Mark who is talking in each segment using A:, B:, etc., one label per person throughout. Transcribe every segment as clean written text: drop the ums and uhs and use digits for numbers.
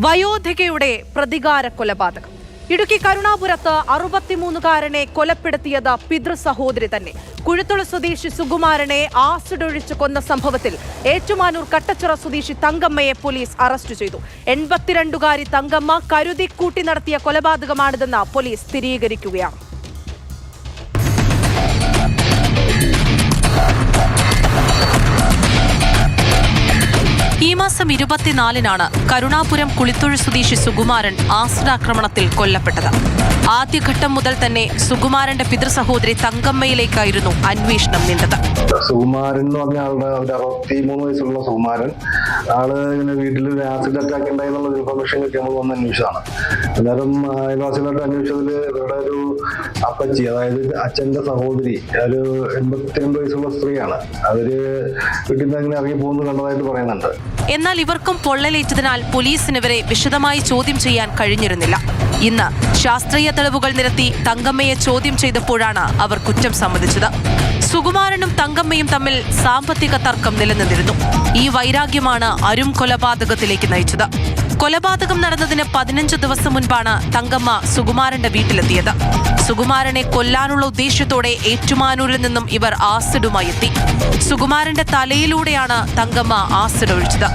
A: വയോധികയുടെ പ്രതികാര കൊലപാതകം. ഇടുക്കി കരുണാപുരത്ത് 63-കാരനെ കൊലപ്പെടുത്തിയത് പിതൃ സഹോദരി തന്നെ. കുഴുത്തുള സ്വദേശി സുകുമാരനെ ആസിഡൊഴിച്ച് കൊന്ന സംഭവത്തിൽ ഏറ്റുമാനൂർ കട്ടച്ചിറ സ്വദേശി തങ്കമ്മയെ പോലീസ് അറസ്റ്റ് ചെയ്തു. 82-കാരി തങ്കമ്മ കരുതിക്കൂട്ടി നടത്തിയ കൊലപാതകമാണിതെന്ന് പോലീസ് സ്ഥിരീകരിക്കുകയാണ്. ഈ മാസം 24-നാണ് കരുണാപുരം കുളിത്തൊഴി സ്വദേശി സുകുമാരൻ ആസിഡാക്രമണത്തിൽ കൊല്ലപ്പെട്ടത്. ആദ്യഘട്ടം മുതൽ തന്നെ സുകുമാരന്റെ പിതൃ സഹോദരി തങ്കമ്മയിലേക്കായിരുന്നു അന്വേഷണം നീണ്ടത്.
B: സുകുമാരൻ എന്ന് പറഞ്ഞ ആളുടെ 63 വയസ്സുള്ള സുകുമാരൻ ഇങ്ങനെ വീട്ടിൽ ഒരു ആസിഡ് അറ്റാക്ക് ഉണ്ടായെന്നുള്ള ഇൻഫർമേഷൻ കിട്ടി നമ്മൾ വന്ന് അന്വേഷിച്ചതാണ്. അന്നേരം അയൽവാസികളായിട്ട് അന്വേഷിച്ചതിൽ ഇവിടെ ഒരു അപ്പച്ചി, അതായത് അച്ഛന്റെ സഹോദരി, ഒരു 82 വയസ്സുള്ള സ്ത്രീയാണ്. അവര് വീട്ടിൽ നിന്ന് അങ്ങനെ ഇറങ്ങി പോകുന്നത് കണ്ടതായിട്ട് പറയുന്നുണ്ട്.
A: എന്നാൽ ഇവർക്കും പൊള്ളലേറ്റതിനാൽ പോലീസിന് ഇവരെ വിശദമായി ചോദ്യം ചെയ്യാൻ കഴിഞ്ഞിരുന്നില്ല. ഇന്ന് ശാസ്ത്രീയ തെളിവുകൾ നിരത്തി തങ്കമ്മയെ ചോദ്യം ചെയ്തപ്പോഴാണ് അവർ കുറ്റം സമ്മതിച്ചത്. സുകുമാരനും തങ്കമ്മയും തമ്മിൽ സാമ്പത്തിക തർക്കം നിലനിന്നിരുന്നു. ഈ വൈരാഗ്യമാണ് അരും കൊലപാതകത്തിലേക്ക് നയിച്ചത്. കൊലപാതകം നടന്നതിന് 15 ദിവസം മുൻപാണ് തങ്കമ്മ സുകുമാരന്റെ വീട്ടിലെത്തിയത്. സുകുമാരനെ കൊല്ലാനുള്ള ഉദ്ദേശത്തോടെ ഏറ്റുമാനൂരിൽ നിന്നും ഇവർ ആസിഡുമായി എത്തി. സുകുമാരന്റെ തലയിലൂടെയാണ് തങ്കമ്മ ആസിഡ് ഒഴിച്ചത്.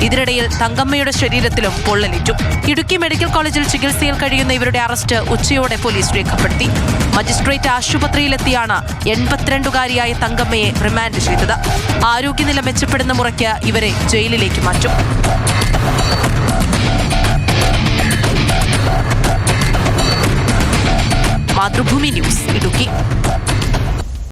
A: ഇതിനിടയിൽ തങ്കമ്മയുടെ ശരീരത്തിലും പൊള്ളലേറ്റു. ഇടുക്കി മെഡിക്കൽ കോളേജിൽ ചികിത്സയിൽ കഴിയുന്ന ഇവരുടെ അറസ്റ്റ് ഉച്ചയോടെ പോലീസ് രേഖപ്പെടുത്തി. മജിസ്ട്രേറ്റ് ആശുപത്രിയിലെത്തിയാണ് 82-കാരിയായ തങ്കമ്മയെ റിമാൻഡ് ചെയ്തത്. ആരോഗ്യനില മെച്ചപ്പെടുന്ന മുറയ്ക്ക് ഇവരെ ജയിലിലേക്ക് മാറ്റും. മാതൃഭൂമി ന്യൂസ്, ഇടുക്കി.